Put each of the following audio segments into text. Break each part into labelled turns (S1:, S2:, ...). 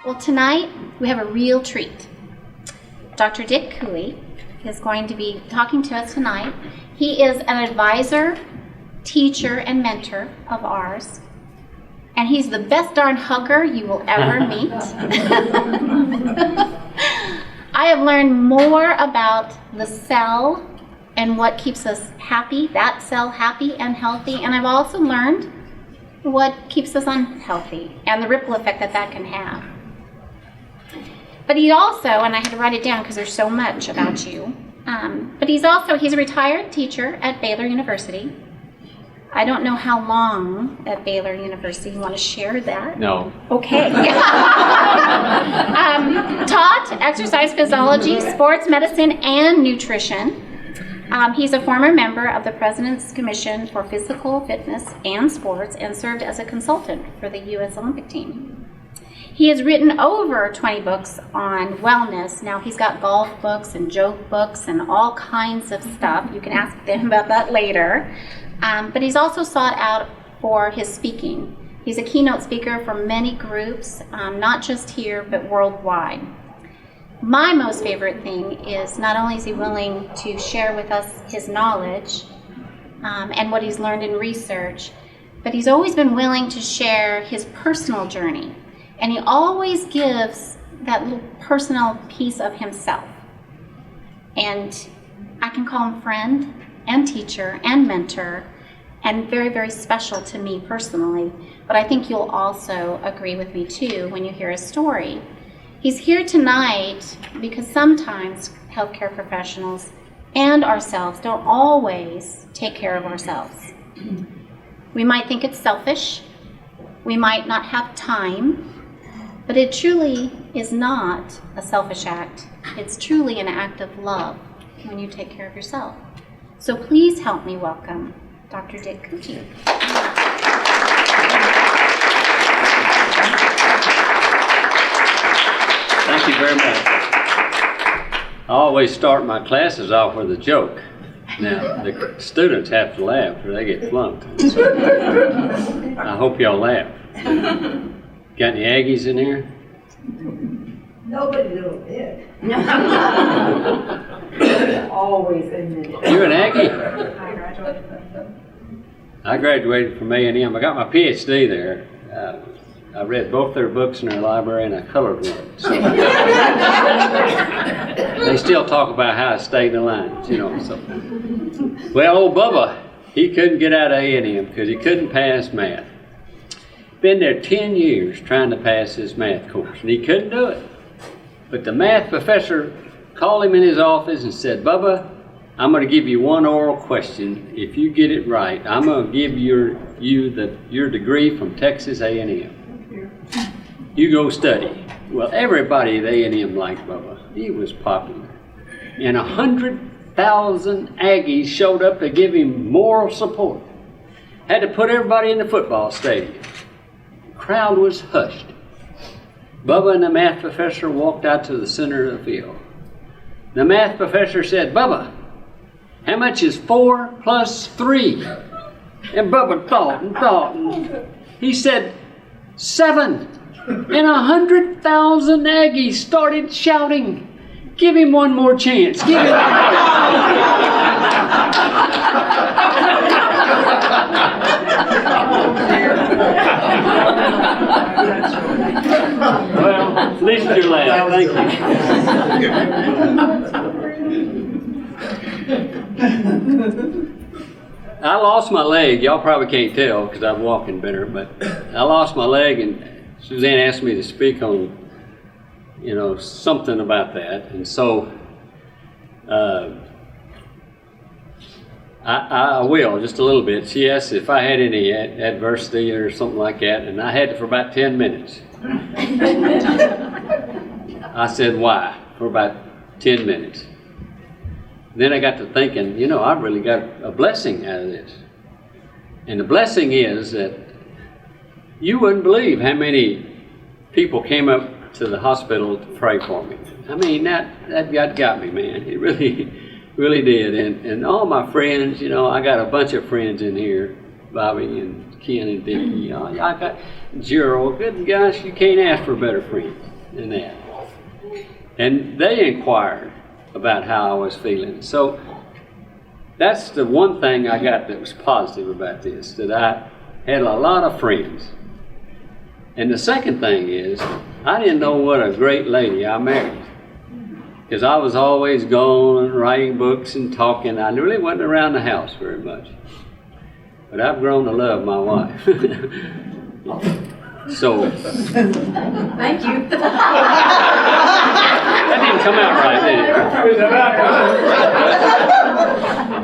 S1: Well, tonight we have a real treat. Dr. Dick Couey is going to be talking to us tonight. He is an advisor, teacher, and mentor of ours. And he's the best darn hugger you will ever meet. I have learned more about the cell and what keeps us happy, that cell happy and healthy. And I've also learned what keeps us unhealthy and the ripple effect that that can have. But he also, and I had to write it down because there's so much about you, but he's a retired teacher at Baylor University. I don't know how long at Baylor University. You want to share that?
S2: No.
S1: Okay. Taught exercise physiology, sports medicine, and nutrition. He's a former member of the President's Commission for Physical Fitness and Sports and served as a consultant for the U.S. Olympic team. He has written over 20 books on wellness. Now he's got golf books and joke books and all kinds of stuff. You can ask him about that later. But he's also sought out for his speaking. He's a keynote speaker for many groups, not just here, but worldwide. My most favorite thing is not only is he willing to share with us his knowledge and what he's learned in research, but he's always been willing to share his personal journey. And he always gives that little personal piece of himself. And I can call him friend and teacher and mentor, and very, very special to me personally. But I think you'll also agree with me too when you hear his story. He's here tonight because sometimes healthcare professionals and ourselves don't always take care of ourselves. We might think it's selfish. We might not have time. But it truly is not a selfish act. It's truly an act of love when you take care of yourself. So please help me welcome Dr. Dick Couey.
S2: Thank you very much. I always start my classes off with a joke. Now, the students have to laugh or they get flunked. So, I hope y'all laugh. Got any Aggies in here?
S3: Nobody little bit. Always admit it.
S2: You're an Aggie?
S3: I graduated from them.
S2: I graduated from A&M. I got my PhD there. I read both their books in their library and I colored one. So they still talk about how I stayed in the lines, you know. So. Well, old Bubba, he couldn't get out of A&M because he couldn't pass math. Been there 10 years trying to pass his math course, and he couldn't do it. But the math professor called him in his office and said, Bubba, I'm going to give you one oral question. If you get it right, I'm going to give you your degree from Texas A&M. You go study. Well, everybody at A&M liked Bubba. He was popular. And 100,000 Aggies showed up to give him moral support. Had to put everybody in the football stadium. Crowd was hushed. Bubba and the math professor walked out to the center of the field. The math professor said, Bubba, how much is 4 plus 3? And Bubba thought and thought. And he said, 7. And 100,000 Aggies started shouting, give him one more chance. Give him one more Well, at least you're laughing. Thank you. I lost my leg. Y'all probably can't tell because I'm walking better, but I lost my leg, and Suzanne asked me to speak on, something about that, and so I will, just a little bit. She asked if I had any adversity or something like that, and I had it for about 10 minutes. I said, why? For about 10 minutes. Then I got to thinking, I've really got a blessing out of this. And the blessing is that you wouldn't believe how many people came up to the hospital to pray for me. I mean, that got me, man. It really, really did. And all my friends, I got a bunch of friends in here, Bobby and Ken and Dickie. I got Gerald. Good gosh, you can't ask for better friends. and that. And they inquired about how I was feeling. So that's the one thing I got that was positive about this, that I had a lot of friends. And the second thing is, I didn't know what a great lady I married. Because I was always gone and writing books and talking. I really wasn't around the house very much. But I've grown to love my wife. So,
S3: Thank you.
S2: that didn't come out right, did it?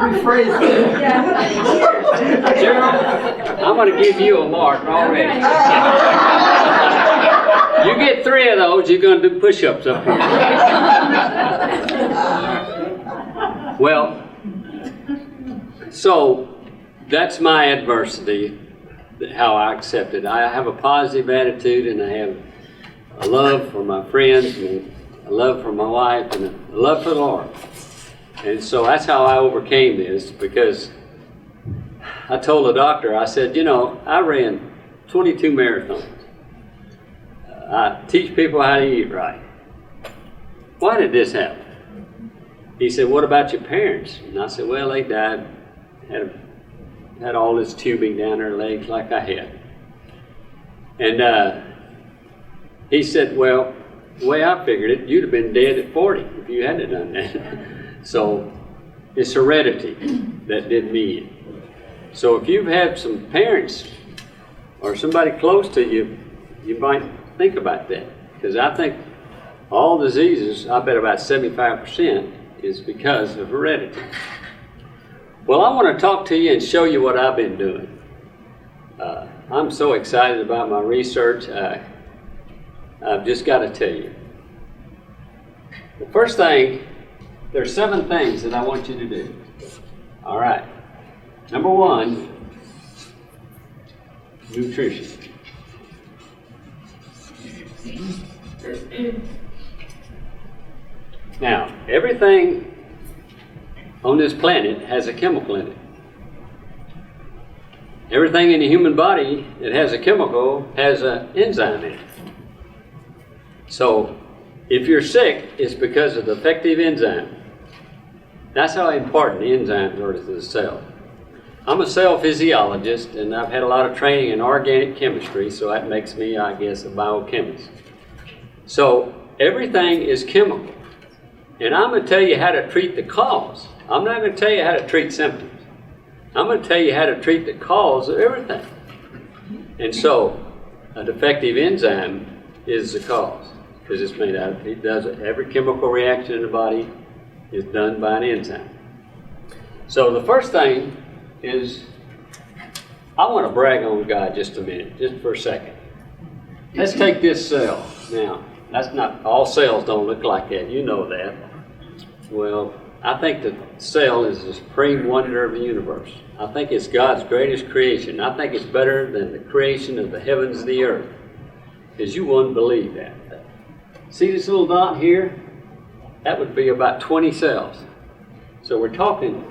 S3: Rephrase it.
S2: Gerald, I'm going to give you a mark already. You get 3 of those, you're going to do push-ups up here. Well, so that's my adversity, how I accept it. I have a positive attitude, and I have a love for my friends, and a love for my wife, and a love for the Lord. And so that's how I overcame this, because I told the doctor, I said, you know, I ran 22 marathons. I teach people how to eat right. Why did this happen? He said, what about your parents? And I said, well, they died, had all this tubing down their legs like I had. And he said, well, the way I figured it, you'd have been dead at 40 if you hadn't done that. So it's heredity that did me in. So if you've had some parents or somebody close to you, you might think about that. Because I think all diseases, I bet about 75%, is because of heredity. Well, I want to talk to you and show you what I've been doing. I'm so excited about my research. I've just got to tell you. The first thing, there's 7 things that I want you to do. All right. Number 1, nutrition. Now, everything on this planet has a chemical in it. Everything in the human body that has a chemical has an enzyme in it. So, if you're sick, it's because of the defective enzyme. That's how important the enzymes are to the cell. I'm a cell physiologist, and I've had a lot of training in organic chemistry, so that makes me, I guess, a biochemist. So, everything is chemical. And I'm going to tell you how to treat the cause. I'm not going to tell you how to treat symptoms. I'm going to tell you how to treat the cause of everything. And so, a defective enzyme is the cause, because it's made out of, it does, every chemical reaction in the body is done by an enzyme. So the first thing is, I want to brag on God just a minute, just for a second. Let's take this cell. Now, that's not, all cells don't look like that, you know that. Well, I think the cell is the supreme wonder of the universe. I think it's God's greatest creation. I think it's better than the creation of the heavens and the earth, because you wouldn't believe that. See this little dot here? That would be about 20 cells. So we're talking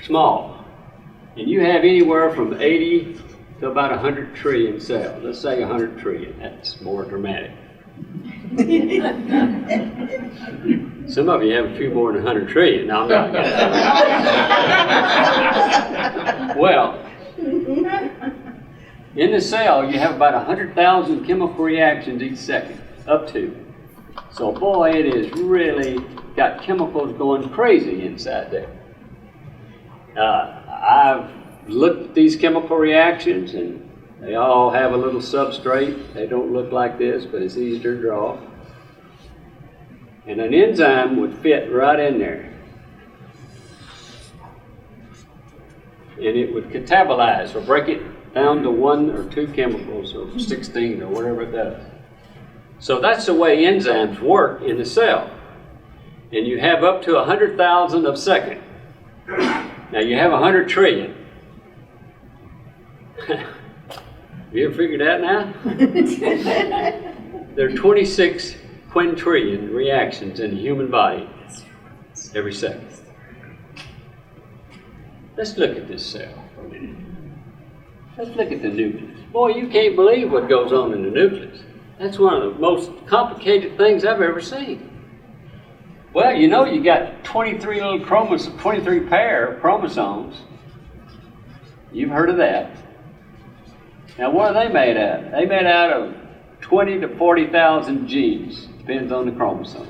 S2: small. And you have anywhere from 80 to about 100 trillion cells. Let's say 100 trillion. That's more dramatic. Some of you have a few more than 100 trillion. No, I'm not. Well, in the cell, you have about 100,000 chemical reactions each second, up to. So, boy, it is really got chemicals going crazy inside there. I've looked at these chemical reactions, and they all have a little substrate. They don't look like this, but it's easy to draw. And an enzyme would fit right in there. And it would catabolize, or break it down to 1 or 2 chemicals, or 16, or whatever it does. So that's the way enzymes work in the cell. And you have up to 100,000 a second. Now you have 100 trillion. Have you ever figured that now? There are 26 quintillion reactions in the human body every second. Let's look at this cell for a minute. Let's look at the nucleus. Boy, you can't believe what goes on in the nucleus. That's one of the most complicated things I've ever seen. Well, you know, you got 23 little 23 pair of chromosomes. You've heard of that. Now, what are they made out of? They made out of 20 to 40,000 genes. Depends on the chromosome.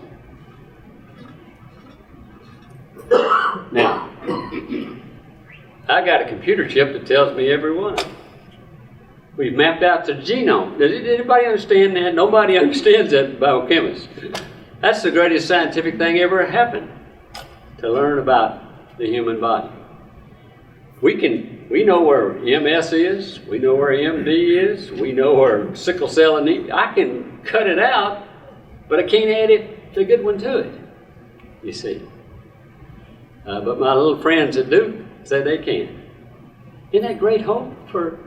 S2: Now, I got a computer chip that tells me every one of them. We've mapped out the genome. Does anybody understand that? Nobody understands that, biochemists. That's the greatest scientific thing ever happened, to learn about the human body. We know where MS is, we know where MD is, we know where sickle cell anemia. I can cut it out, but I can't add the good one to it, you see. But my little friends that do say they can. Isn't that great hope for...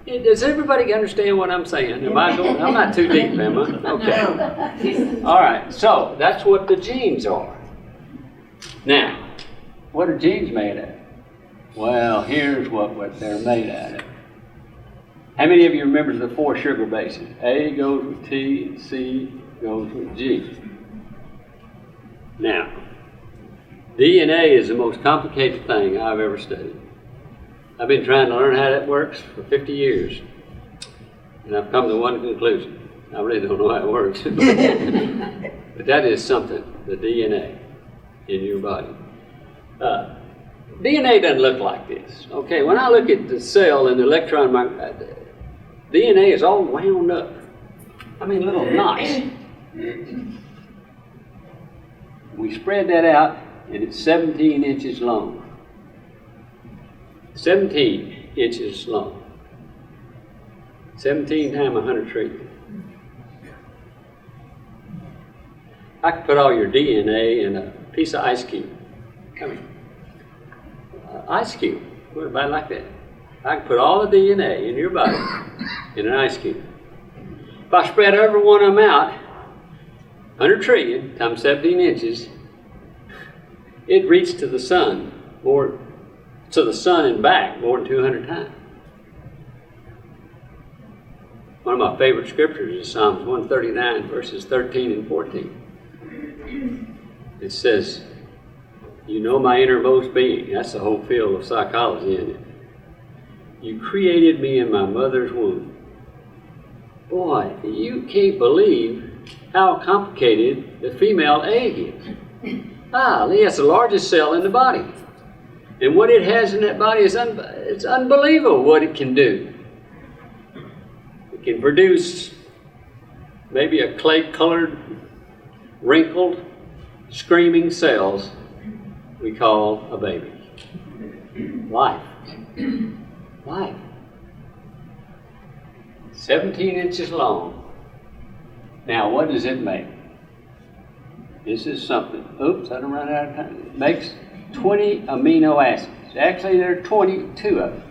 S2: Does everybody understand what I'm saying? Am I going? I'm not too deep, am I? Okay. All right, so that's what the genes are. Now, what are genes made of? Well, here's what they're made out of. How many of you remember the 4 sugar bases? A goes with T, C goes with G. Now, DNA is the most complicated thing I've ever studied. I've been trying to learn how that works for 50 years, and I've come to one conclusion. I really don't know how it works, but that is something, the DNA in your body. DNA doesn't look like this. Okay, when I look at the cell and the electron, DNA is all wound up. I mean, little knots. We spread that out, and it's 17 inches long. 17 inches long. 17 times 100 trillion. I could put all your DNA in a piece of ice cube. Ice cube. What about like that? I can put all the DNA in your body in an ice cube. If I spread every one of them out, 100 trillion times 17 inches, it reached to the sun and back more than 200 times. One of my favorite scriptures is Psalms 139, verses 13 and 14. It says, "You know my innermost being." That's the whole field of psychology in it. "You created me in my mother's womb." Boy, you can't believe how complicated the female egg is. That's the largest cell in the body. And what it has in that body is it's unbelievable what it can do. It can produce maybe a clay-colored, wrinkled, screaming cells we call a baby. Life. Life. 17 inches long. Now, what does it make? This is something. Oops, I don't run out of time. It makes 20 amino acids. Actually, there are 22 of them.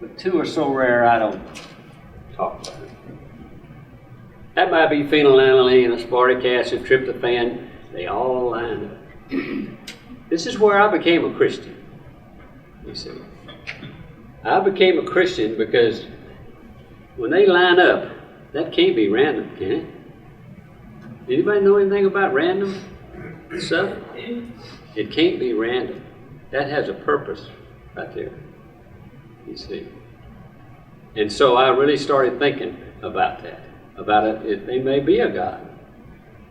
S2: But 2 are so rare I don't talk about it. That might be phenylalanine, aspartic acid, tryptophan. They all line up. This is where I became a Christian, you see. I became a Christian because when they line up, that can't be random, can it? Anybody know anything about random stuff? It can't be random. That has a purpose right there, you see. And so I really started thinking about that, about it. There may be a God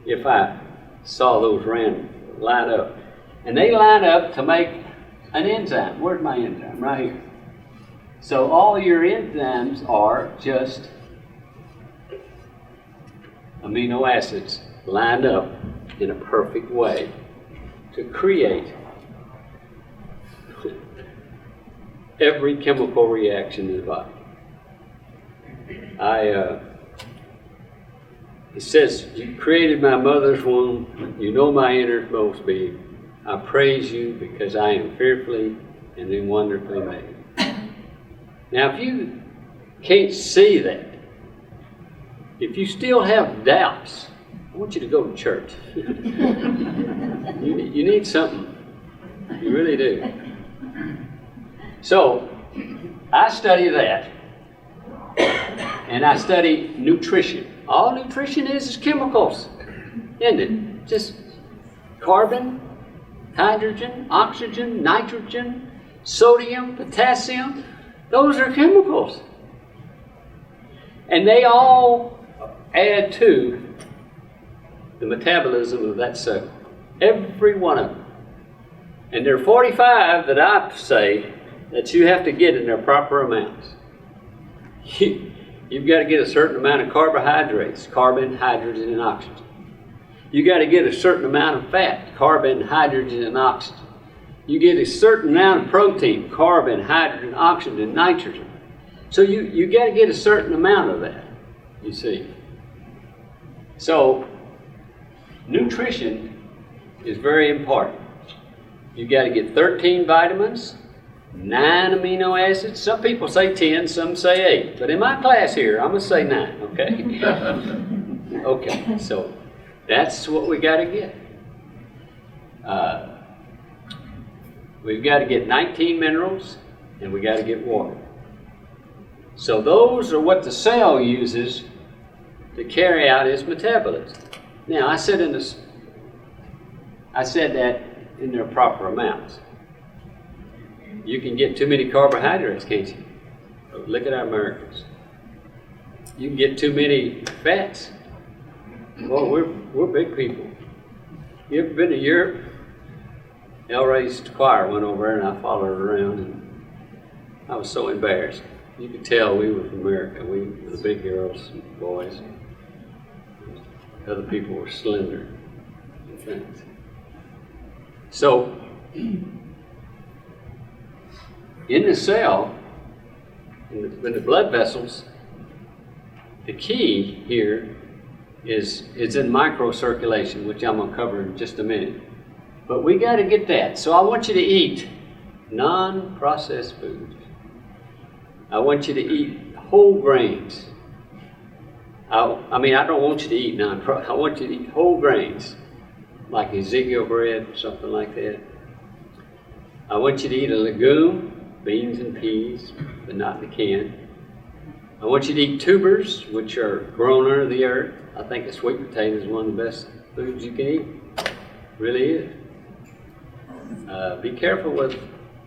S2: if I saw those random line up. And they line up to make an enzyme. Where's my enzyme? Right here. So all your enzymes are just amino acids lined up in a perfect way to create every chemical reaction in the body. It says, "You created my mother's womb, you know my innermost being. I praise you because I am fearfully and then wonderfully made." Now, if you can't see that, if you still have doubts, I want you to go to church. You need something. You really do. So, I study that. and I study nutrition. All nutrition is chemicals, isn't it? Just carbon, hydrogen, oxygen, nitrogen, sodium, potassium. Those are chemicals. And they all add to the metabolism of that cell. Every one of them. And there are 45 that I say that you have to get in their proper amounts. You've got to get a certain amount of carbohydrates, carbon, hydrogen, and oxygen. You got to get a certain amount of fat, carbon, hydrogen, and oxygen. You get a certain amount of protein, carbon, hydrogen, oxygen, and nitrogen. So you got to get a certain amount of that, you see. So nutrition is very important. You got to get 13 vitamins, 9 amino acids. Some people say 10, some say 8. But in my class here, I'm going to say 9, okay? Okay, so that's what we got to get. We've got to get 19 minerals, and we got to get water. So those are what the cell uses to carry out its metabolism. Now, I said that in their proper amounts. You can get too many carbohydrates, can't you? Look at our Americans. You can get too many fats. Well, we're big people. You ever been to Europe? El Rey's choir went over there and I followed her around and I was so embarrassed. You could tell we were from America. We were the big girls and boys. Other people were slender and things. So, in the cell, in the blood vessels, the key here is in microcirculation, which I'm going to cover in just a minute. But we got to get that. So I want you to eat non-processed foods. I want you to eat whole grains. I don't want you to eat I want you to eat whole grains, like Ezekiel bread, something like that. I want you to eat a legume, beans and peas, but not in a can. I want you to eat tubers, which are grown under the earth. I think a sweet potato is one of the best foods you can eat. It really is. Be careful with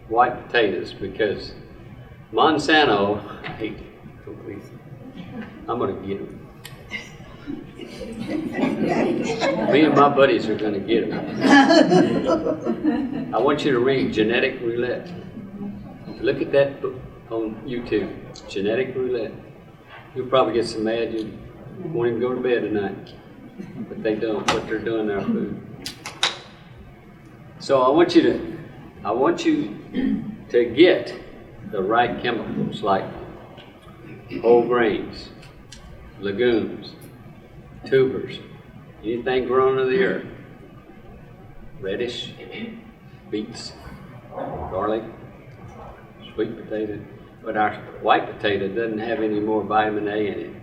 S2: white potatoes because Monsanto, I hate it completely. I'm going to get them. Me and my buddies are going to get them. I want you to read Genetic Roulette. Look at that book on YouTube, Genetic Roulette. You'll probably get so mad you won't even go to bed tonight. But they don't, what they're doing to our food. So I want you to get the right chemicals like whole grains, legumes, tubers, anything grown under the earth, radish, beets, garlic, sweet potato. But our white potato doesn't have any more vitamin A in it.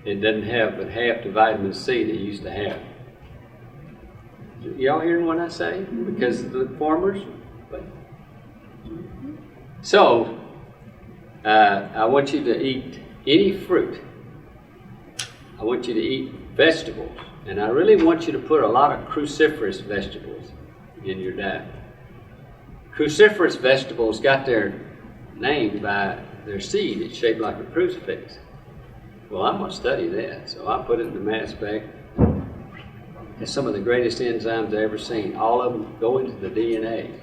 S2: It doesn't have but half the vitamin C that it used to have. Y'all hearing what I say? Because of the farmers? So, I want you to eat any fruit. I want you to eat vegetables. And I really want you to put a lot of cruciferous vegetables in your diet. Cruciferous vegetables got their name by their seed. It's shaped like a crucifix. Well, I'm going to study that. So I put it in the mass bag. It's some of the greatest enzymes I've ever seen. All of them go into the DNA.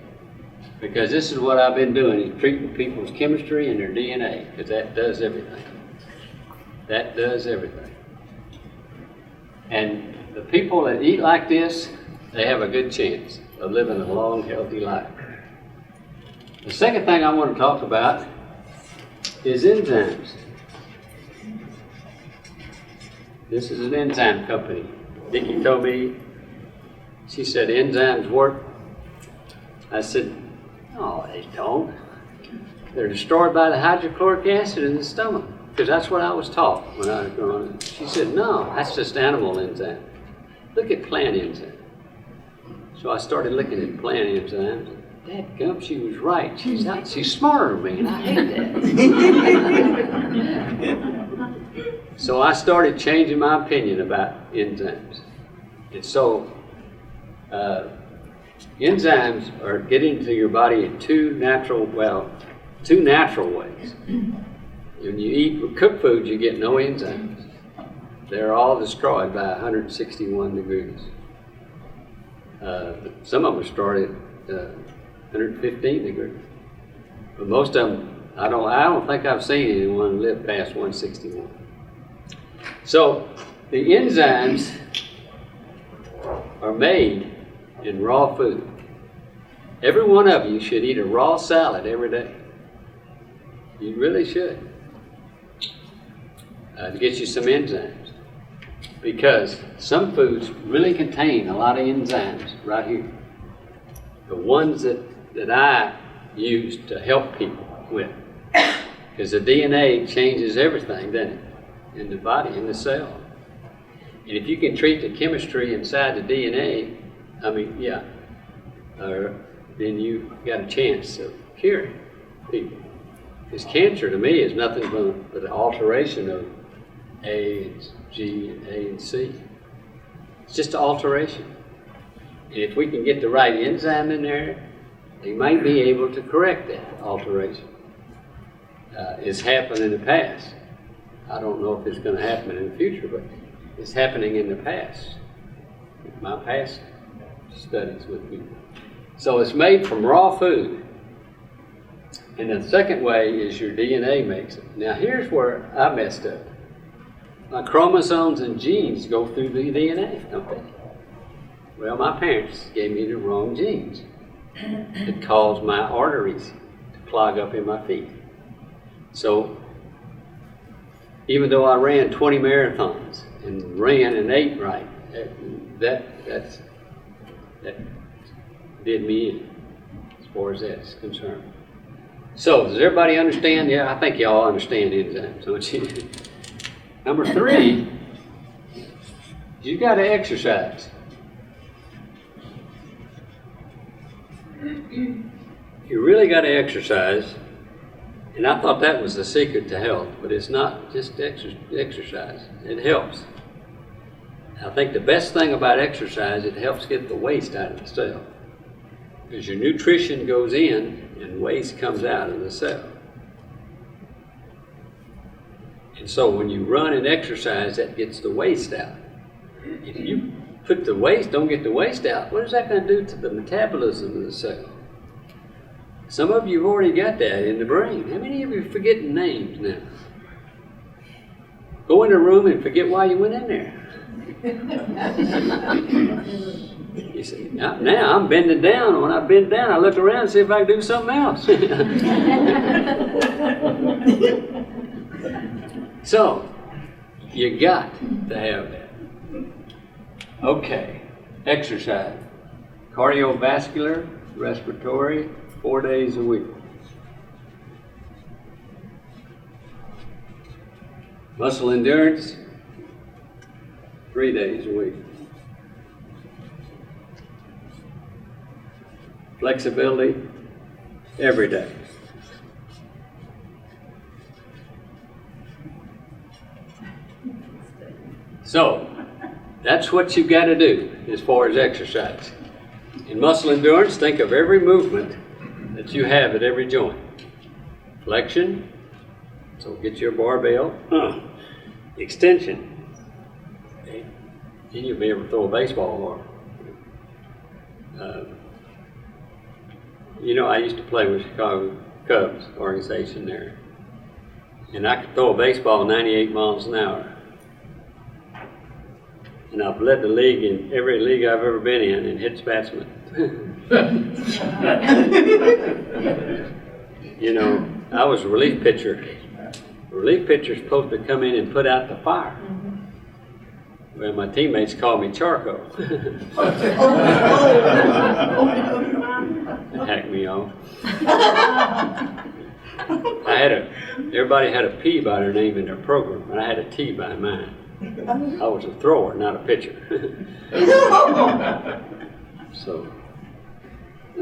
S2: Because this is what I've been doing, is treating people's chemistry and their DNA, because that does everything. That does everything. And the people that eat like this, they have a good chance of living a long, healthy life. The second thing I want to talk about is enzymes. This is an enzyme company. Vicki told me, she said, enzymes work. I said, no, they don't. They're destroyed by the hydrochloric acid in the stomach, because that's what I was taught when I was growing up. She said, no, that's just animal enzyme. Look at plant enzyme. So I started looking at plant enzymes. Dadgum, she was right. She's smarter than me, and I hate that. So I started changing my opinion about enzymes. And so enzymes are getting to your body in two natural ways. When you eat cooked foods, you get no enzymes. They're all destroyed by 161 degrees. Some of them started 115 degrees. But most of them, I don't think I've seen anyone live past 161. So the enzymes are made in raw food. Every one of you should eat a raw salad every day. You really should. To get you some enzymes. Because some foods really contain a lot of enzymes right here. The ones that I use to help people with. Because the DNA changes everything, doesn't it? In the body, in the cell. And if you can treat the chemistry inside the DNA, then you got a chance of curing people. Because cancer to me is nothing but an alteration of A and G and A and C. It's just an alteration. And if we can get the right enzyme in there, they might be able to correct that alteration. It's happened in the past. I don't know if it's going to happen in the future, but it's happening in the past. My past studies with people. So it's made from raw food. And the second way is your DNA makes it. Now here's where I messed up. My chromosomes and genes go through the DNA, don't they? Well, my parents gave me the wrong genes. It caused my arteries to clog up in my feet. So even though I ran 20 marathons and ran and ate right, that did me in as far as that's concerned. So does everybody understand? Yeah, I think y'all understand enzymes, don't you? Number 3, you got to exercise. You really got to exercise, and I thought that was the secret to health, but it's not just exercise. It helps. I think the best thing about exercise, it helps get the waste out of the cell. Because your nutrition goes in and waste comes out of the cell. And so when you run and exercise, that gets the waste out. If you don't get the waste out, what is that going to do to the metabolism of the cell? Some of you have already got that in the brain. How many of you are forgetting names now? Go in a room and forget why you went in there. You see, now I'm bending down, and when I bend down, I look around and see if I can do something else. So, you got to have that. Okay, exercise. Cardiovascular, respiratory, 4 days a week. Muscle endurance, 3 days a week. Flexibility, every day. So, that's what you've got to do as far as exercise. In muscle endurance, think of every movement that you have at every joint. Flexion, so get your barbell. Extension, okay. And you'll be able to throw a baseball hard. I used to play with Chicago Cubs organization there. And I could throw a baseball 98 miles an hour. And I've led the league in every league I've ever been in hits batsmen. I was a relief pitcher. A relief pitcher's supposed to come in and put out the fire. Well, my teammates called me Charcoal. Hacked me off. Everybody had a P by their name in their program, and I had a T by mine. I was a thrower, not a pitcher. So,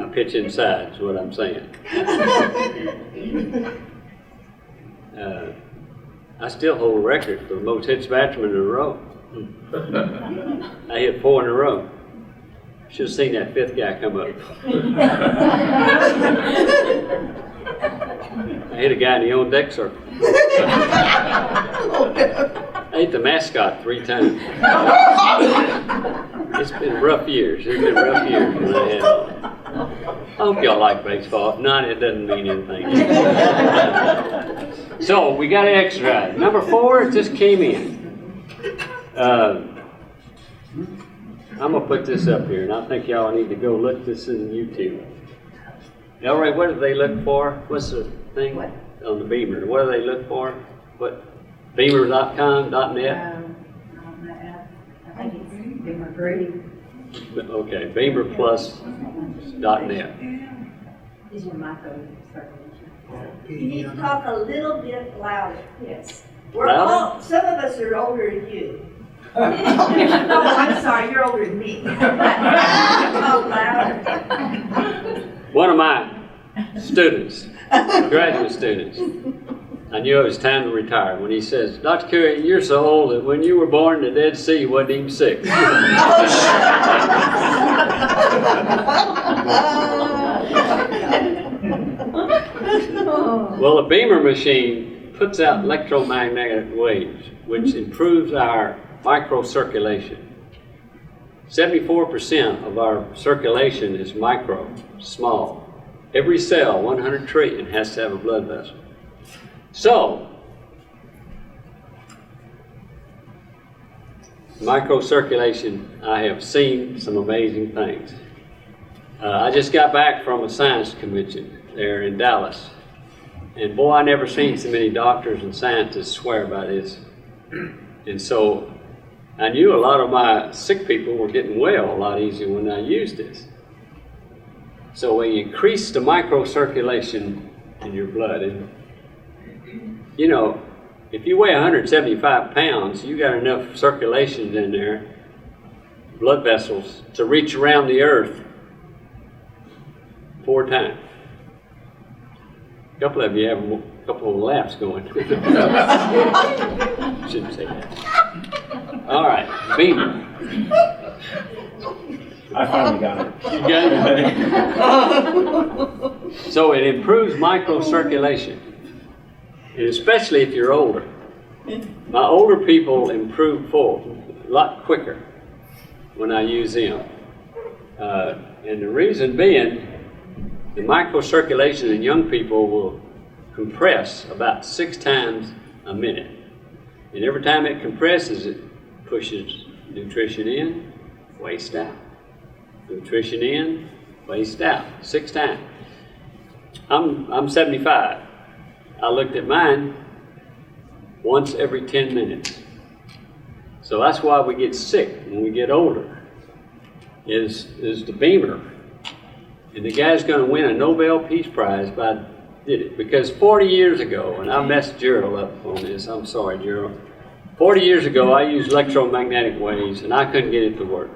S2: I pitch inside is what I'm saying. I still hold a record for the most hits batsman in a row. I hit 4 in a row. Should have seen that 5th guy come up. I hit a guy in the on deck circle. I hit the mascot 3 times. It's been rough years. It's been rough years when I had on. I hope y'all like baseball. If not, it doesn't mean anything. So we got to exercise. Number 4, it just came in. I'm gonna put this up here, and I think y'all need to go look this in YouTube. Elroy, what do they look for? What's the thing on the Beamer? What do they look for? What? Beamer.com, .net?
S3: I think it's Beamer Group.
S2: Okay, BeamerPlus.net.
S3: These are my code circulation.
S4: You need to talk a little bit louder.
S3: Yes.
S4: Some of us are older than you. Oh, I'm sorry, you're older than me. Talk louder.
S2: One of my students, graduate students, I knew it was time to retire when he says, Dr. Couey, you're so old that when you were born, the Dead Sea wasn't even 6. Well, a Beamer machine puts out electromagnetic waves, which improves our microcirculation. 74% of our circulation is micro, small. Every cell, 100 trillion, has to have a blood vessel. So, microcirculation, I have seen some amazing things. I just got back from a science convention there in Dallas. And boy, I never seen so many doctors and scientists swear by this. And so, I knew a lot of my sick people were getting well a lot easier when I used this. So we increase the microcirculation in your blood. And, you know, if you weigh 175 pounds, you got enough circulation in there, blood vessels, to reach around the earth 4 times. A couple of you have a couple of laps going. Shouldn't say that. All right, Beamer.
S5: I finally got it.
S2: You got it? So it improves microcirculation, and especially if you're older. My older people improve forward a lot quicker when I use them. And the reason being, the microcirculation in young people will compress about 6 times a minute. And every time it compresses, it pushes nutrition in, waste out. Nutrition in, waste out, 6 times. I'm 75. I looked at mine once every 10 minutes. So that's why we get sick when we get older, is the Beamer. And the guy's going to win a Nobel Peace Prize by did it. Because 40 years ago, and I messed Gerald up on this, I'm sorry, Gerald. 40 years ago, I used electromagnetic waves, and I couldn't get it to work.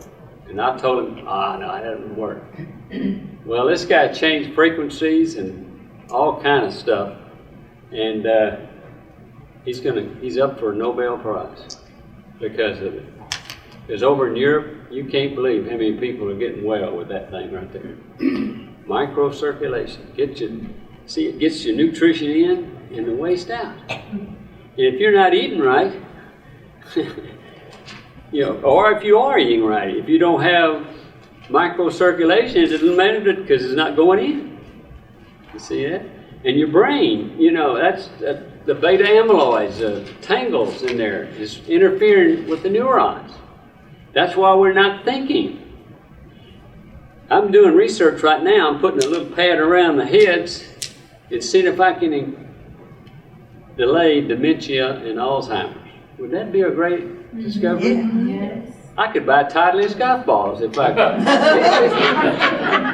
S2: And I told him, no, it doesn't work. Well, this guy changed frequencies and all kind of stuff, and he's up for a Nobel Prize because of it. Because over in Europe, you can't believe how many people are getting well with that thing right there. Microcirculation, it gets your nutrition in and the waste out. And if you're not eating right, you know, or if you are eating right, if you don't have microcirculation, it doesn't matter because it's not going in. You see that? And your brain, you know, that's the beta amyloids, tangles in there, is interfering with the neurons. That's why we're not thinking. I'm doing research right now. I'm putting a little pad around the heads and seeing if I can delay dementia and Alzheimer's. Would that be a great discovery?
S3: Yes.
S2: I could buy Titleist golf balls if I could.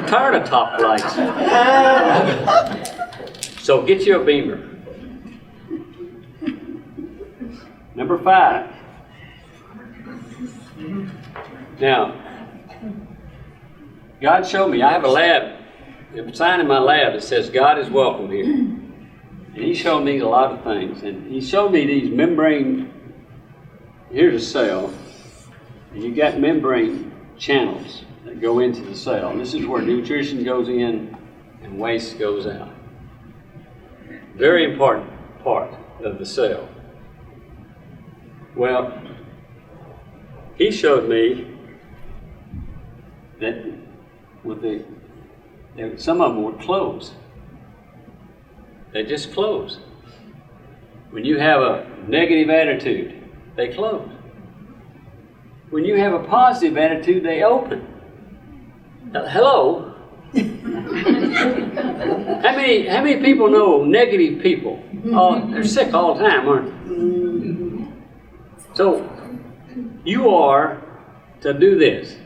S2: Tired of top lights. So get you a Beamer. Number 5. Now, God showed me, I have a lab a sign in my lab that says God is welcome here. And he showed me a lot of things. And he showed me these membrane, here's a cell, and you got membrane channels that go into the cell. And this is where nutrition goes in and waste goes out. Very important part of the cell. Well, he showed me that some of them were closed. They just close. When you have a negative attitude, they close. When you have a positive attitude, they open. Hello? How many people know negative people? Oh, they're sick all the time, aren't they? So, you are to do this.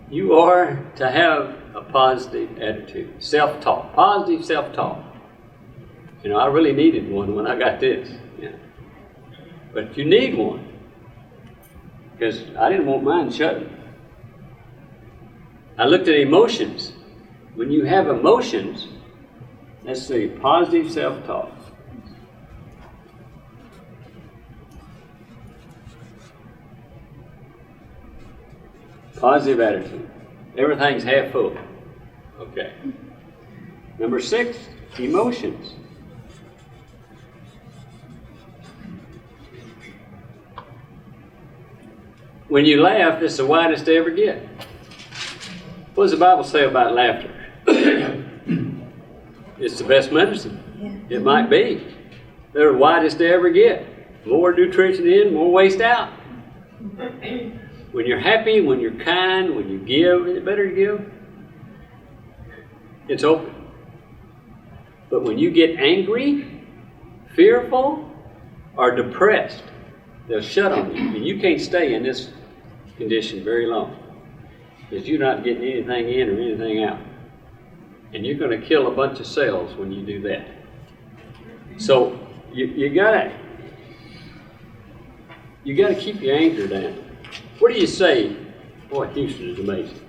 S2: You are to have a positive attitude. Self-talk. Positive self-talk. You know, I really needed one when I got this. Yeah. But you need one. Because I didn't want mine shutting. I looked at emotions. When you have emotions, let's see, positive self-talk. Positive attitude. Everything's half full. Okay. Number 6, emotions. When you laugh, it's the widest they ever get. What does the Bible say about laughter? It's the best medicine. It might be. They're the widest they ever get. More nutrition in, more waste out. When you're happy, when you're kind, when you give, is it better to give? It's open. But when you get angry, fearful, or depressed, they'll shut on you. And you can't stay in this condition very long. Because you're not getting anything in or anything out. And you're going to kill a bunch of cells when you do that. So you gotta keep your anger down. What do you say? Boy, Houston is amazing.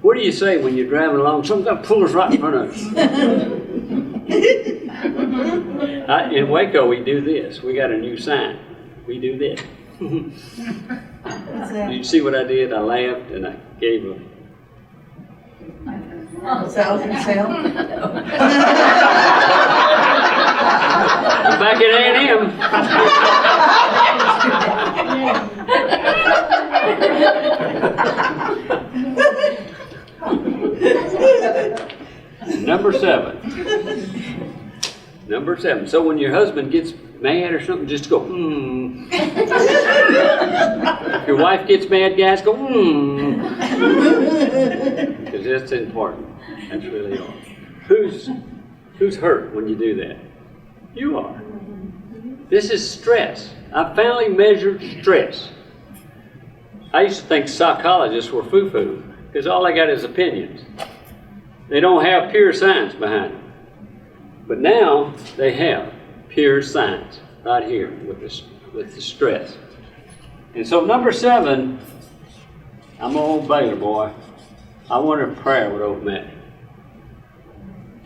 S2: What do you say when you're driving along? Someone's going to pull us right in front of us. In Waco, we do this. We got a new sign. We do this. Did you see what I did? I laughed and I gave a... I'm back at A&M. Number 7. Number 7. So when your husband gets mad or something, just go, If your wife gets mad, guys, go, Because that's important. That's really all. Who's hurt when you do that? You are. This is stress. I finally measured stress. I used to think psychologists were foo-foo, because all they got is opinions. They don't have pure science behind them. But now they have pure science right here with the stress. And so number 7, I'm an old Baylor boy. I wonder if prayer would open it.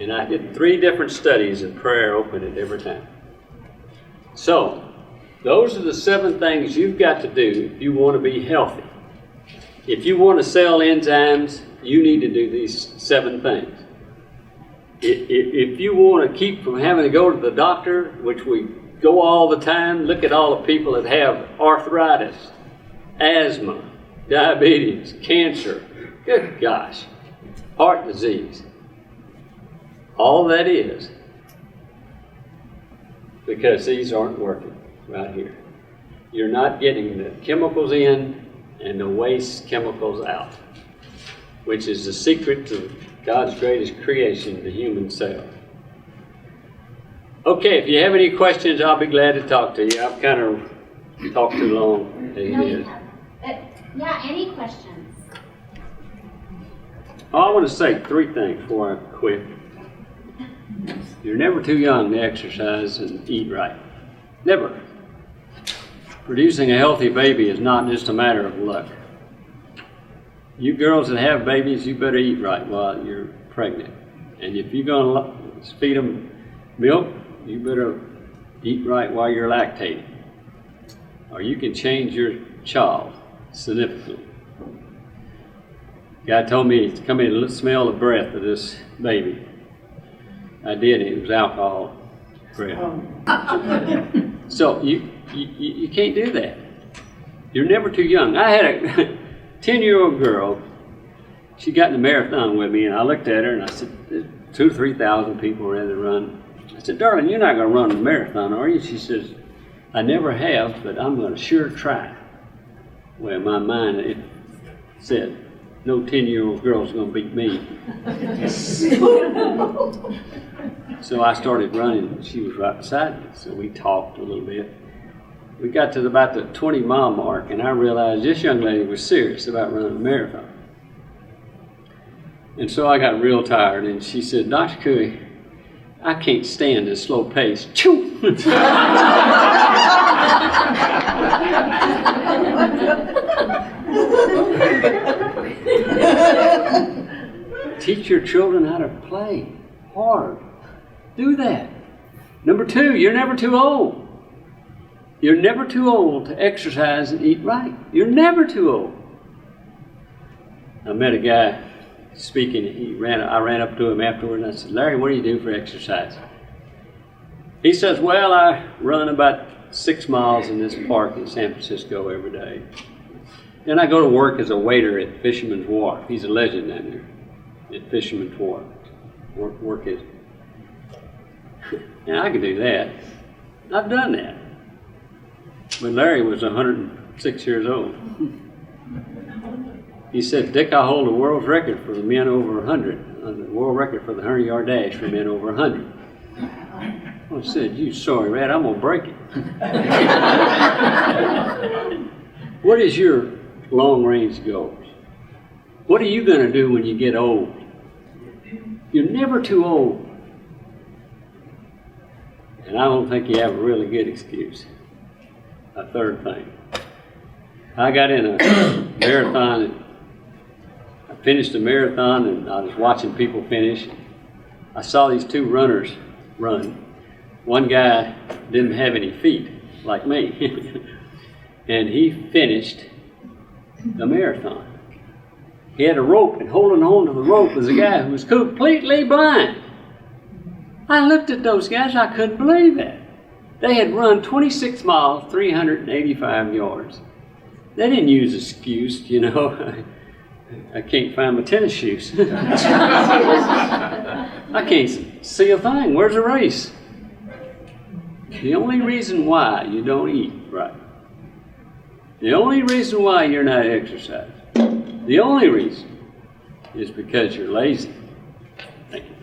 S2: And I did 3 different studies and prayer opened it every time. So, those are the 7 things you've got to do if you want to be healthy. If you want to sell enzymes, you need to do these 7 things. If you want to keep from having to go to the doctor, which we go all the time, look at all the people that have arthritis, asthma, diabetes, cancer, good gosh, heart disease. All that is because these aren't working right here. You're not getting the chemicals in and the waste chemicals out, which is the secret to God's greatest creation, the human cell. Okay, if you have any questions, I'll be glad to talk to you. I've kind of talked too long as it is.
S1: Yeah, any questions?
S2: Oh, I want to say 3 things before I quit. You're never too young to exercise and eat right. Never. Producing a healthy baby is not just a matter of luck. You girls that have babies, you better eat right while you're pregnant. And if you're gonna feed them milk, you better eat right while you're lactating, or you can change your child significantly. Guy told me to come in and smell the breath of this baby. I did, it was alcohol breath. So you can't do that. You're never too young. I had a 10-year-old girl. She got in the marathon with me, and I looked at her and I said, 2,000 or 3,000 people ready to run. I said, darling, you're not going to run a marathon, are you? She says, I never have, but I'm going to sure try. Well, in my mind, it said, no 10-year-old girl's going to beat me. So I started running, and she was right beside me. So we talked a little bit. We got to about the 20-mile mark, and I realized this young lady was serious about running a marathon. And so I got real tired, and she said, Dr. Couey, I can't stand this slow pace. Choo! Teach your children how to play hard. Do that. Number 2, you're never too old. You're never too old to exercise and eat right. You're never too old. I met a guy speaking. I ran up to him afterward and I said, Larry, what do you do for exercise? He says, well, I run about 6 miles in this park in San Francisco every day. Then I go to work as a waiter at Fisherman's Wharf. He's a legend down there at Fisherman's Wharf. Work is. Now I can do that. I've done that. When Larry was 106 years old. He said, Dick, I hold the world's record for the men over 100, the world record for the 100-yard dash for men over 100. I said, you sorry rat, I'm going to break it. What is your long-range goals? What are you going to do when you get old? You're never too old. And I don't think you have a really good excuse. A third thing. I got in a marathon, and I finished a marathon, and I was watching people finish. I saw these 2 runners run. One guy didn't have any feet, like me, and he finished the marathon. He had a rope, and holding on to the rope was a guy who was completely blind. I looked at those guys, I couldn't believe that. They had run 26 miles, 385 yards. They didn't use excuse, you know. I can't find my tennis shoes. I can't see a thing. Where's the race? The only reason why you don't eat right, the only reason why you're not exercising, the only reason is because you're lazy. Thank you.